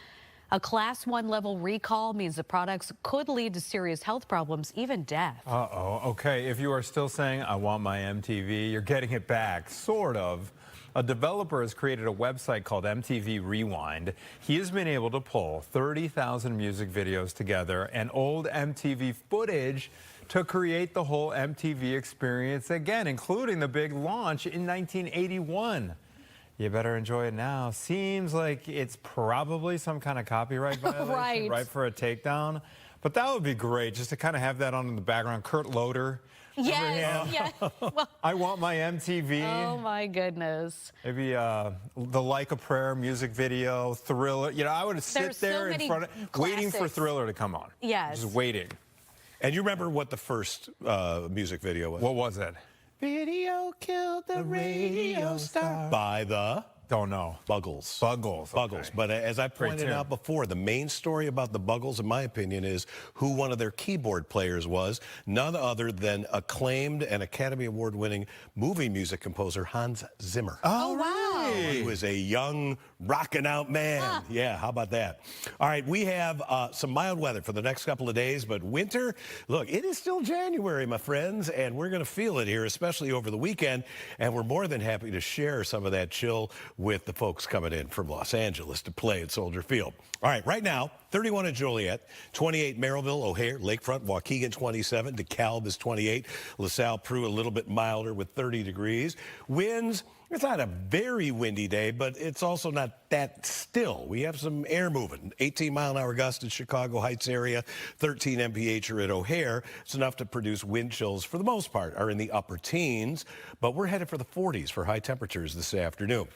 A Class 1 level recall means the products could lead to serious health problems, even death. Uh-oh. Okay, if you are still saying, I want my MTV, you're getting it back, sort of. A developer has created a website called MTV Rewind. He has been able to pull 30,000 music videos together and old MTV footage to create the whole MTV experience again, including the big launch in 1981. You better enjoy it now. Seems like it's probably some kind of copyright violation, right for a takedown. But that would be great, just to kind of have that on in the background. Kurt Loder. Yes, yes. Well, I want my MTV. oh, my goodness. Maybe the Like a Prayer music video, Thriller. You know, I would sit there in front of, waiting for Thriller to come on. Yes. Just waiting. And you remember what the first music video was? What was it? Video killed the radio star. By the Don't know. Buggles. Buggles. Buggles. Okay. But as I pointed out before, the main story about the Buggles, in my opinion, is who one of their keyboard players was. None other than acclaimed and Academy Award-winning movie music composer Hans Zimmer. Oh, wow. He was a young, rocking out man. Yeah, how about that? All right, we have some mild weather for the next couple of days, but winter, look, it is still January, my friends, and we're going to feel it here, especially over the weekend, and we're more than happy to share some of that chill with the folks coming in from Los Angeles to play at Soldier Field. All right, right now, 31 at Joliet, 28 Merrillville, O'Hare, Lakefront, Waukegan 27, DeKalb is 28, LaSalle, Prue a little bit milder with 30 degrees. Winds, it's not a very windy day, but it's also not that still. We have some air moving. 18-mile-an-hour gusts in Chicago Heights area, 13 mph at O'Hare. It's enough to produce wind chills, for the most part, are in the upper teens, but we're headed for the 40s for high temperatures this afternoon.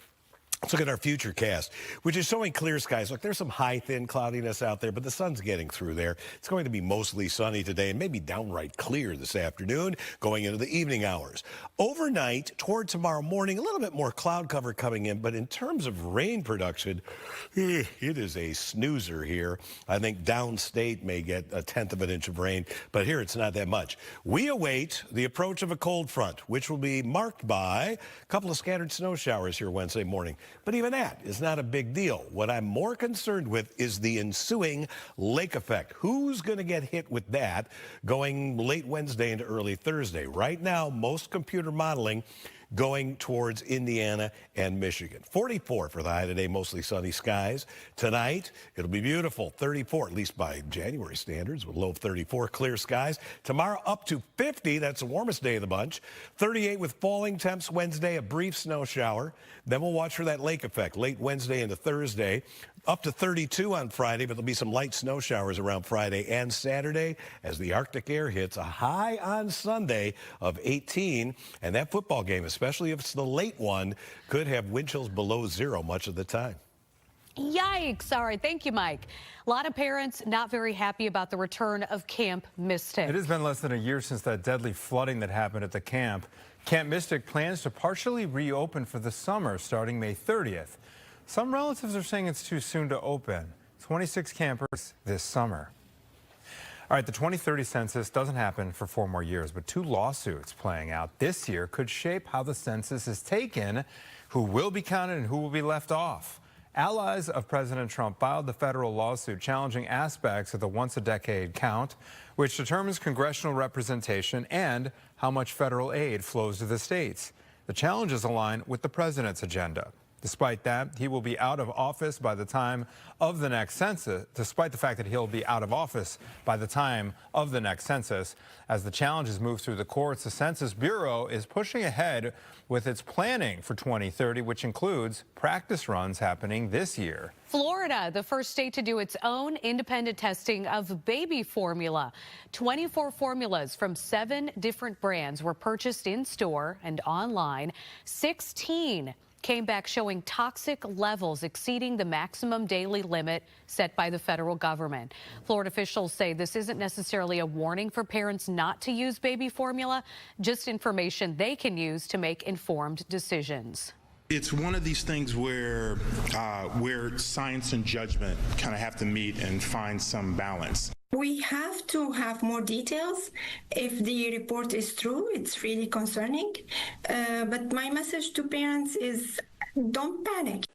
Let's look at our future cast, which is showing clear skies. Look, there's some high, thin cloudiness out there, but the sun's getting through there. It's going to be mostly sunny today and maybe downright clear this afternoon going into the evening hours. Overnight, toward tomorrow morning, a little bit more cloud cover coming in, but in terms of rain production, it is a snoozer here. I think downstate may get 1/10 of an inch of rain, but here it's not that much. We await the approach of a cold front, which will be marked by a couple of scattered snow showers here Wednesday morning. But even that is not a big deal. What I'm more concerned with is the ensuing lake effect. Who's going to get hit with that going late Wednesday into early Thursday? Right now, most computer modeling going towards Indiana and Michigan. 44 for the high today, mostly sunny skies. Tonight, it'll be beautiful, 34, at least by January standards, with low of 34, clear skies. Tomorrow, up to 50, that's the warmest day of the bunch. 38 with falling temps Wednesday, a brief snow shower. Then we'll watch for that lake effect late Wednesday into Thursday. Up to 32 on Friday, but there'll be some light snow showers around Friday and Saturday as the Arctic air hits. A high on Sunday of 18, and that football game, especially if it's the late one, could have wind chills below 0 much of the time. Yikes. All right. Thank you, Mike. A lot of parents not very happy about the return of Camp Mystic. It has been less than a year since that deadly flooding that happened at the camp. Camp Mystic plans to partially reopen for the summer starting May 30th. Some relatives are saying it's too soon to open. 26 campers this summer. All right, the 2030 census doesn't happen for 4 more years, but 2 lawsuits playing out this year could shape how the census is taken, who will be counted and who will be left off. Allies of President Trump filed the federal lawsuit challenging aspects of the once-a-decade count, which determines congressional representation and how much federal aid flows to the states. The challenges align with the president's agenda. Despite that, he will be out of office by the time of the next census, despite the fact that he'll be out of office by the time of the next census. As the challenges move through the courts, the Census Bureau is pushing ahead with its planning for 2030, which includes practice runs happening this year. Florida, the first state to do its own independent testing of baby formula. 24 formulas from 7 different brands were purchased in store and online. 16 came back showing toxic levels exceeding the maximum daily limit set by the federal government. Florida officials say this isn't necessarily a warning for parents not to use baby formula, just information they can use to make informed decisions. It's one of these things where science and judgment kind of have to meet and find some balance. We have to have more details. If the report is true, it's really concerning. But my message to parents is don't panic.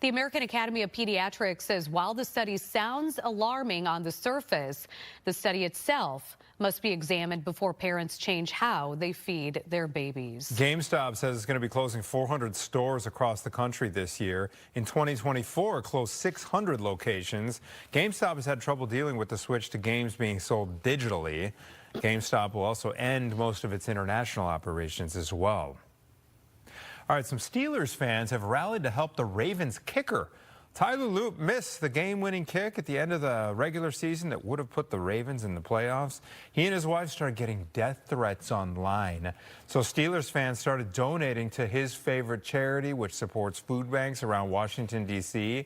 The American Academy of Pediatrics says while the study sounds alarming on the surface, the study itself must be examined before parents change how they feed their babies. GameStop says it's going to be closing 400 stores across the country this year. In 2024, it closed 600 locations. GameStop has had trouble dealing with the switch to games being sold digitally. GameStop will also end most of its international operations as well. All right, some Steelers fans have rallied to help the Ravens kicker. Tyler Loop missed the game-winning kick at the end of the regular season that would have put the Ravens in the playoffs. He and his wife started getting death threats online. So Steelers fans started donating to his favorite charity, which supports food banks around Washington, D.C.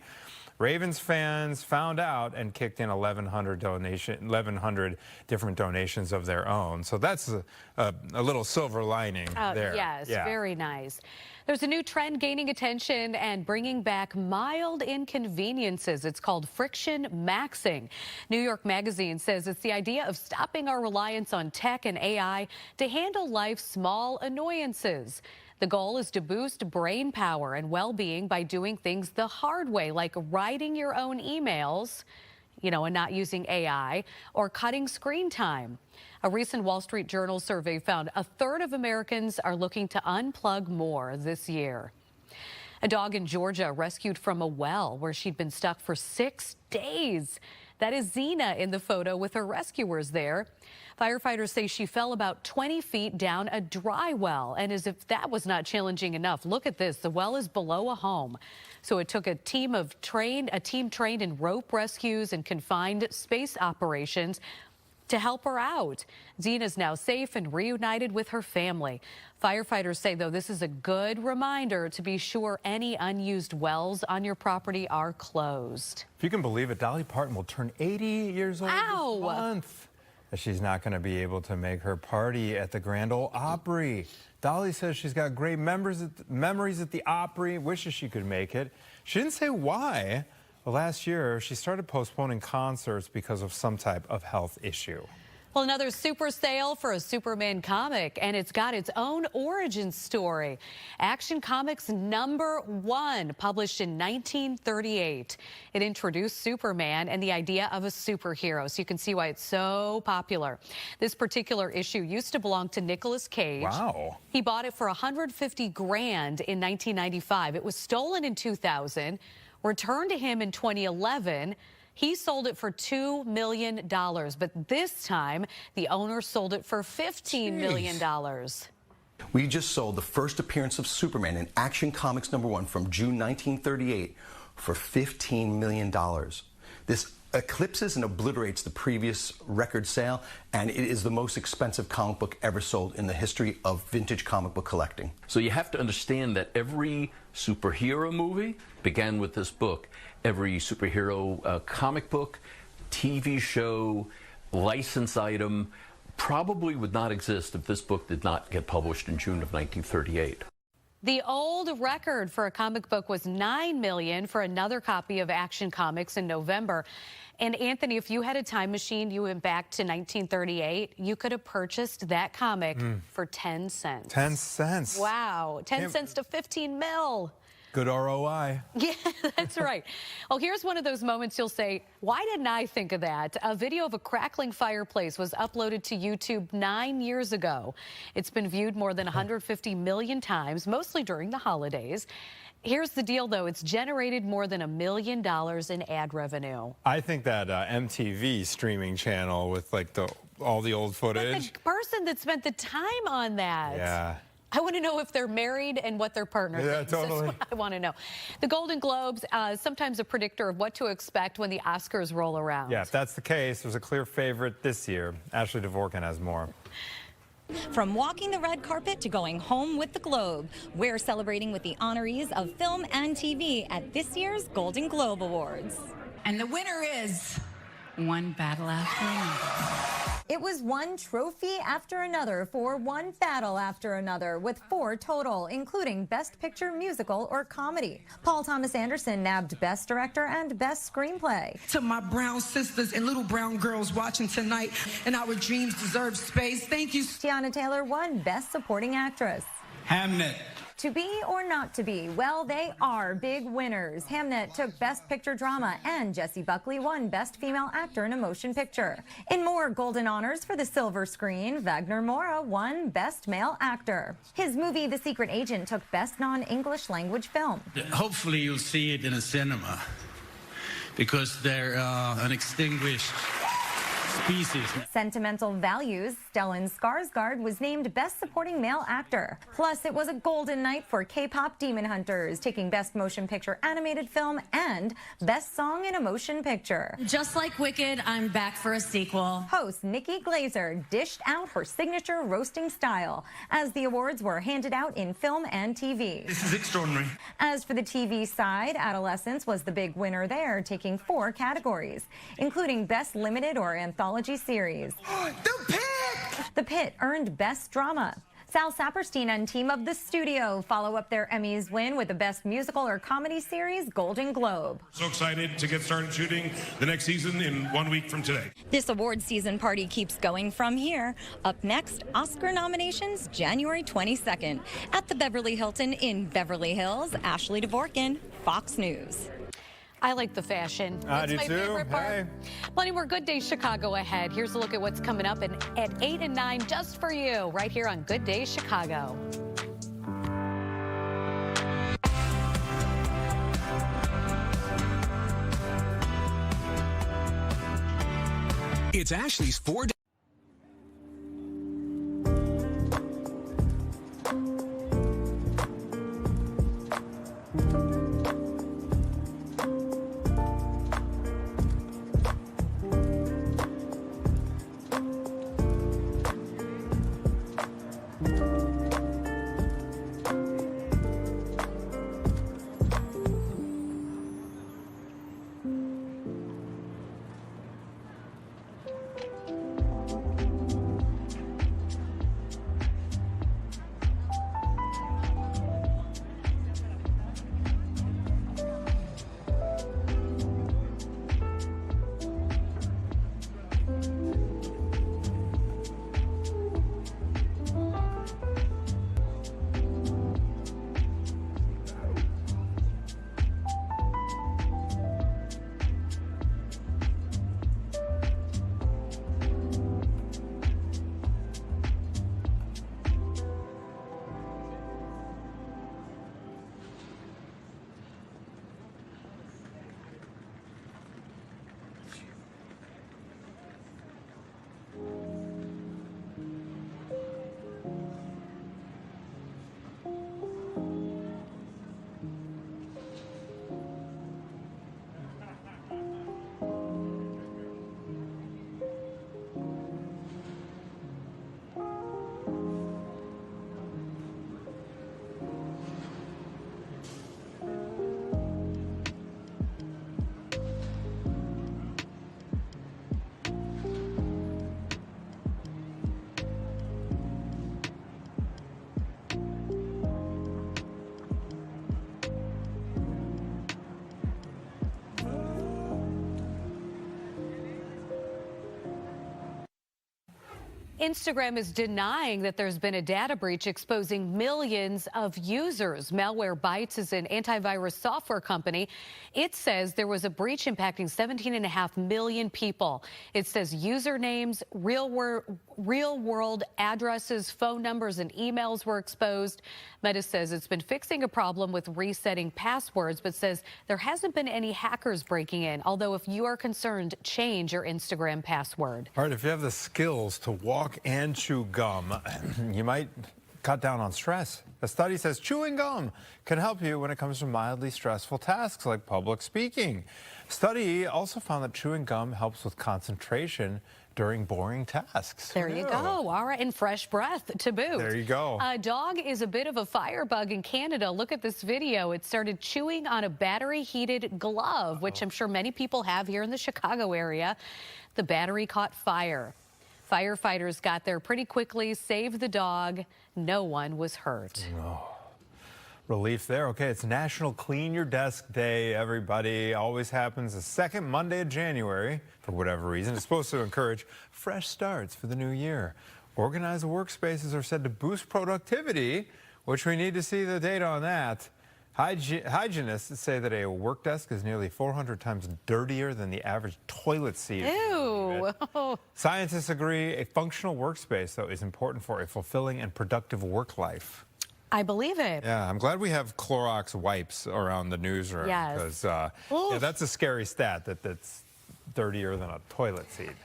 Ravens fans found out and kicked in 1,100 different donations of their own. So that's a little silver lining there. Yes, very nice. There's a new trend gaining attention and bringing back mild inconveniences. It's called friction maxing. New York Magazine says it's the idea of stopping our reliance on tech and AI to handle life's small annoyances. The goal is to boost brain power and well-being by doing things the hard way, like writing your own emails, and not using AI, or cutting screen time. A recent Wall Street Journal survey found a third of Americans are looking to unplug more this year. A dog in Georgia rescued from a well where she'd been stuck for 6 days. That is Xena in the photo with her rescuers there. Firefighters say she fell about 20 feet down a dry well. And as if that was not challenging enough, look at this. The well is below a home. So it took a team trained in rope rescues and confined space operations to help her out. Xena's now safe and reunited with her family. Firefighters say, though, this is a good reminder to be sure any unused wells on your property are closed. If you can believe it, Dolly Parton will turn 80 years old this month. She's not going to be able to make her party at the Grand Ole Opry. Dolly says she's got great memories at the Opry, wishes she could make it. She didn't say why. Well, last year, she started postponing concerts because of some type of health issue. Well, another super sale for a Superman comic, and it's got its own origin story. Action Comics #1, published in 1938. It introduced Superman and the idea of a superhero, so you can see why it's so popular. This particular issue used to belong to Nicolas Cage. Wow. He bought it for $150 grand in 1995. It was stolen in 2000, returned to him in 2011. He sold it for $2 million, but this time the owner sold it for $15 million. We just sold the first appearance of Superman in Action Comics #1 from June 1938 for $15 million. This eclipses and obliterates the previous record sale, and it is the most expensive comic book ever sold in the history of vintage comic book collecting. So you have to understand that every superhero movie began with this book. Every superhero comic book, TV show, license item probably would not exist if this book did not get published in June of 1938. The old record for a comic book was $9 million for another copy of Action Comics in November. And Anthony, if you had a time machine, you went back to 1938, you could have purchased that comic for 10 cents. 10 cents. Wow. 10 cents to 15 mil. Good ROI. Yeah, that's right. Well, here's one of those moments you'll say, why didn't I think of that? A video of a crackling fireplace was uploaded to YouTube 9 years ago. It's been viewed more than 150 million times, mostly during the holidays. Here's the deal, though. It's generated more than $1 million in ad revenue. I think that MTV streaming channel with like all the old footage. But the person that spent the time on that. Yeah. I want to know if they're married and what their partner thinks. Totally. That's what I want to know. The Golden Globes, sometimes a predictor of what to expect when the Oscars roll around. Yeah, if that's the case, there's a clear favorite this year. Ashley Dvorkin has more. From walking the red carpet to going home with the Globe, we're celebrating with the honorees of film and TV at this year's Golden Globe Awards. And the winner is One Battle After Another. It was one trophy after another for One Battle After Another, with 4 total, including Best Picture Musical or Comedy. Paul Thomas Anderson nabbed Best Director and Best Screenplay. To my brown sisters and little brown girls watching tonight, and our dreams deserve space. Thank you. Tiana Taylor won Best Supporting Actress. Hamnet. To be or not to be? Well, they are big winners. Hamnet took Best Picture Drama, and Jessie Buckley won Best Female Actor in a Motion Picture. In more golden honors for the silver screen, Wagner Moura won Best Male Actor. His movie, The Secret Agent, took Best Non-English Language Film. Hopefully you'll see it in a cinema, because they're an extinguished species. Sentimental Values, Stellan Skarsgård was named Best Supporting Male Actor. Plus, it was a golden night for K-pop Demon Hunters, taking Best Motion Picture Animated Film and Best Song in a Motion Picture. Just like Wicked, I'm back for a sequel. Host Nikki Glazer dished out her signature roasting style as the awards were handed out in film and TV. This is extraordinary. As for the TV side, Adolescence was the big winner there, taking 4 categories, including Best Limited or Anthology Series. The Pit earned Best Drama. Sal Saperstein and team of The Studio follow up their Emmys win with the Best Musical or Comedy Series Golden Globe. So excited to get started shooting the next season in 1 week from today. This award season party keeps going from here. Up next, Oscar nominations January 22nd at the Beverly Hilton in Beverly Hills. Ashley Dvorkin, Fox News. I like the fashion. I That's do my too. favorite part. Hey. Plenty more Good Day Chicago ahead. Here's a look at what's coming up at 8 and 9 just for you right here on Good Day Chicago. It's Ashley's 4 Day. Instagram is denying that there's been a data breach exposing millions of users. Malwarebytes is an antivirus software company. It says there was a breach impacting 17.5 million people. It says usernames, real world addresses, phone numbers, and emails were exposed. Meta says it's been fixing a problem with resetting passwords, but says there hasn't been any hackers breaking in. Although if you are concerned, change your Instagram password. All right, if you have the skills to walk and chew gum, you might cut down on stress. A study says chewing gum can help you when it comes to mildly stressful tasks like public speaking. Study also found that chewing gum helps with concentration during boring tasks. There you go. All right, and fresh breath to boot. There you go. A dog is a bit of a firebug in Canada. Look at this video. It started chewing on a battery-heated glove, which I'm sure many people have here in the Chicago area. The battery caught fire. Firefighters got there pretty quickly, saved the dog. No one was hurt. Oh. Relief there. Okay, it's National Clean Your Desk Day, everybody. Always happens the second Monday of January, for whatever reason. It's supposed to encourage fresh starts for the new year. Organized workspaces are said to boost productivity, which we need to see the data on that. Hygienists say that a work desk is nearly 400 times dirtier than the average toilet seat. Ew. Scientists agree a functional workspace, though, is important for a fulfilling and productive work life. I believe it. Yeah, I'm glad we have Clorox wipes around the newsroom. Yes. Because yeah, that's a scary stat that's dirtier than a toilet seat.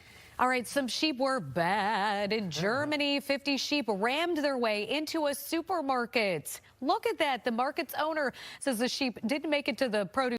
All right, some sheep were bad. In Germany, 50 sheep rammed their way into a supermarket. Look at that. The market's owner says the sheep didn't make it to the produce